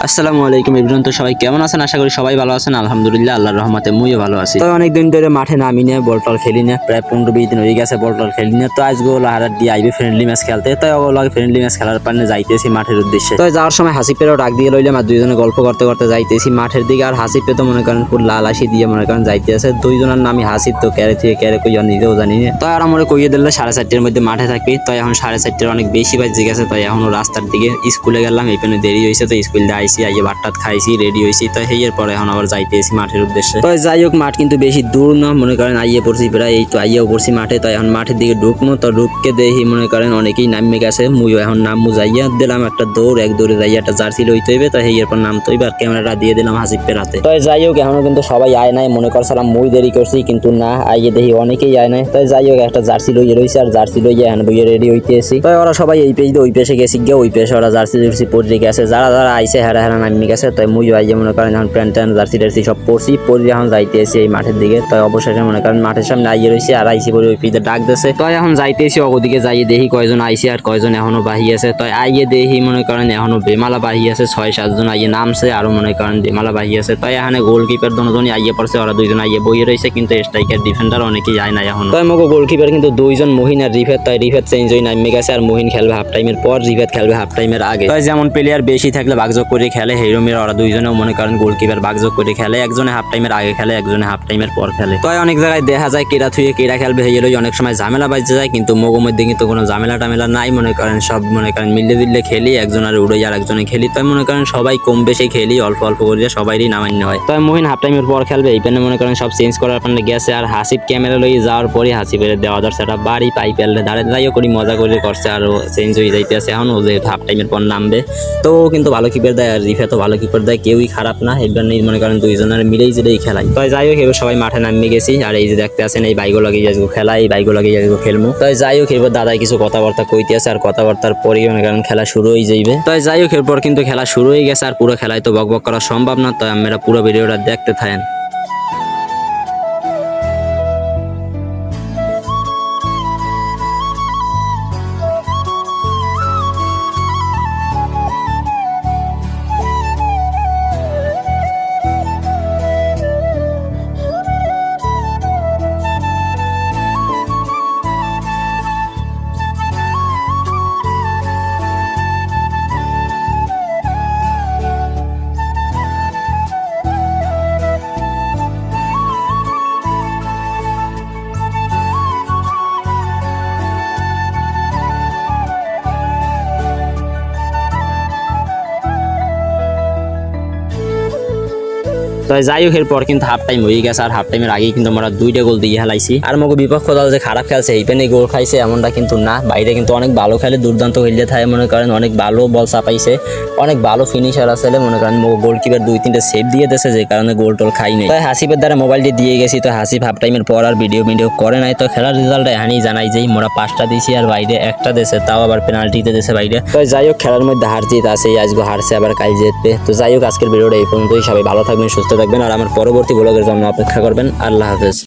আসসালামু আলাইকুম এভরিওয়ান। তো সবাই কেমন আছেন? আশা করি সবাই ভালো আছেন। আলহামদুলিল্লাহ, আল্লাহর রহমতে মুইও ভালো আছি। তো অনেকদিন ধরে মাঠে নামি না, বল টল খেলি না, প্রায় 15-20 দিন হয়ে গেছে বল টল খেলি না। তো আজকে ওগুলো হারার দিয়ে আইবে ফ্রেন্ডলি ম্যাচ খেলতে। তাই ওগুলো ফ্রেন্ডলি ম্যাচ খেলার পারনে যাইতেছি মাঠের উদ্দেশ্যে। তো যাওয়ার সময় হাসিপেরও ডাক দিয়ে লইলাম আর দুইজনে গল্প করতে করতে যাইতেছি মাঠের দিকে। আর হাসিপে তো মনে করেন ফুল লাল আসি দিয়ে মনে করেন যাইতে আছে। দুইজনের নামই হাসিপ, তো ক্যারে থেকে ক্যারে কইয়া নিজেও জানি না। তো আর আমরা কইয়ে দিলে 4:30টার মধ্যে মাঠে থাকবি। তো এখন 4:30টার অনেক বেশি বাজে গেছে। তাই এখন রাস্তার দিকে স্কুলে গেলাম, এইখানে দেরি হয়েছে। তো স্কুল দিয়ে আইসি, আইয়ে ভাত টাত খাইছি, রেডি হয়েছি। তো এর পরে এখন আবার যাইতেছি মাঠের উদ্দেশ্যে। তো যাই হোক, মাঠ কিন্তু বেশি দূর না, মনে করেন আইয়ে পড়ছি প্রায়, এই তো আইয়েও পড়ছি মাঠে। তো এখন মাঠের দিকে ঢুকবো। তো ঢুককে দেখি মনে করেন অনেকেই নামে গেছে। মুইও এখন নামবো, যাইয়া দিলাম একটা দৌড়, এক দৌড়ে যাইয়া একটা জার্সি লইতে হইবে। তো এরপর নামতে হইবে আর ক্যামেরাটা দিয়ে দিলাম হাসিপের হাতে। তো যাই হোক, এখনো কিন্তু সবাই আয় নাই, মনে করছিলাম মুই দেরি করছি, কিন্তু না, আইয়ে দেখি অনেকেই আয় নাই। তাই যাই হোক, একটা জার্সি লইয়ে রয়েছে আর জার্সি লইয়া এখন বইয়ে রেডি হইতে এসি। তাই ওরা সবাই এই পেজ দিয়ে ওই পেশে গেছি গিয়ে, ওই পেশে ওরা জার্সি জার্সি পরে গেছে। যারা যারা আইসে হেরা হেরা নামি গেছে। তাই মুই আইয়ে মনে করেন এখন প্যান্ট ট্যান্ট জার্সি টার্সি সব পরছি, পরে এখন যাইতেছি এই মাঠের দিকে। তাই অবশেষে মনে করেন মাঠের সামনে আইয়ে রয়েছে আর আইসি পরে ওই পেজে ডাক দিয়েছে। তাই এখন যাইতেছি ওদিকে, যাইয়ে দেখি কয়জন আইসি আর কয়জন এখনো বাহি আছে। তাই আইয়ে দেখি মনে করেন এখনো বেমালা বাহি আছে, 6-7 জন আইয়ে নামছে, আরো মনে করেন বেমালা বাহি আছে। তাই এখানে গোলকিপার দুজনই আইয়ে পড়ছে, ওরা দুইজন আইয়ে বইয়ে রয়েছে, কিন্তু স্ট্রাইকার ডিফেন্ডার অনেকেই যায় না এখন। তাই মগো গোলকিপার কিন্তু দুইজন, মহিন আর রিফাত। তাই রিফাত চেঞ্জ হয়ে নামে গেছে আর মহিন খেলবে হাফ টাইমের পর, রিফাত খেলবে হাফ টাইমের আগে। তাই যেমন প্লেয়ার বেশি থাকলে ভাগযোগ করে খেলে, হেরোমের ওরা দুইজনেও মনে করেন গোলকিপার ভাগযোগ করে খেলে, একজনে হাফ টাইমের আগে খেলে, একজনে হাফ টাইমের পর খেলে। তাই অনেক জায়গায় দেখা যায় কেরা থুয়ে কেরা খেলবে, হেরোই অনেক সময় ঝামেলা বাজতে যায়, কিন্তু মগো মধ্যে কিন্তু কোনো ঝামেলা টামেলা নাই। মনে করেন সব মনে করেন মিলে দিলে খেলি, একজন আর উড়ে আর একজনে খেলি। তাই মনে করেন সবাই কম বেশি খেলি, অল্প অল্প করে সবাইরই নামান্য হয়। তাই মহিন হাফ টাইমের পর খেলবে, এইখানে মনে করেন সব চেঞ্জ করার পারে গেছে। আর হাসিব ক্যামেরা লই যাওয়ার পরে হাসিবের দেওয়া দরছে একটা বাড়ি পাইপেলে দাঁড়িয়ে দাঁড়িয়ে করি মজা করে করছে, আর চেঞ্জ হয়ে যাইতে আছে এখন। ও যে হাফ টাইমের পর নামবে, তো কিন্তু ভালো কিপার দেয় আর রিফা তো ভালো কিপার দেয়, কেউই খারাপ না। এবার মনে করেন দুইজনের মিলেই যেটাই খেলাই। তাই যাই হোক, এবার সবাই মাঠে নামিয়ে গেছি। আর এই যে দেখতে আছেন এই বাইকও লাগিয়ে যাবো খেলা, এই বাইকও লাগিয়ে যাবো খেলবো। তাই যাই হোক, এবার দাদাই কিছু কথাবার্তা কইতে আছে, আর কথাবার্তার পরেই মনে করেন খেলা শুরু হয়ে যাইবে। তাই যাই হোক, এরপর কিন্তু খেলা শুরু হয়ে গেছে। আর পুরো খেলায় তো বক করা সম্ভব না, তাই আমরা পুরো ভিডিওটা দেখতে থাকেন। তাই যাই হোক, এরপর কিন্তু হাফ টাইম হয়ে গেছে। আর হাফ টাইমের আগেই কিন্তু আমরা 2টা গোল দিয়ে হেলাইছি। আর মগো বিপক্ষ দল যে খারাপ খেলছে এইখানে গোল খাইছে এমনটা কিন্তু না, বাইরে কিন্তু অনেক ভালো খেলে, দুর্দান্ত খেলতে থাকে। মনে করেন অনেক ভালো বল চাপাইছে, অনেক ভালো ফিনিশার আছে। মনে করেন গোলকিপার 2-3টা সেভ দিয়ে দিয়েছে, যে কারণে গোল টোল খাই নাই। তাই হাসিবের দ্বারা মোবাইলটি দিয়ে গেছি। তো হাসিব হাফ টাইমের পর আর ভিডিও করে নাই। তো খেলার রেজাল্টটা এখানেই জানাই যে মোরা 5টা দিয়েছি আর বাইরে 1টা দিয়েছে, তাও আবার পেনাল্টিতে দিয়েছে বাইরে। তো যাই হোক, খেলার মধ্যে হার জিত আছে, আজকে হারছে আবার কাল জিতবে। তো যাই হোক, আজকের ভিডিওটা এই পর্যন্তই। সবাই ভালো থাকবেন, সুস্থ থাকবেন, আর আমার পরবর্তী ব্লগের জন্য অপেক্ষা করবেন। আল্লাহ হাফেজ।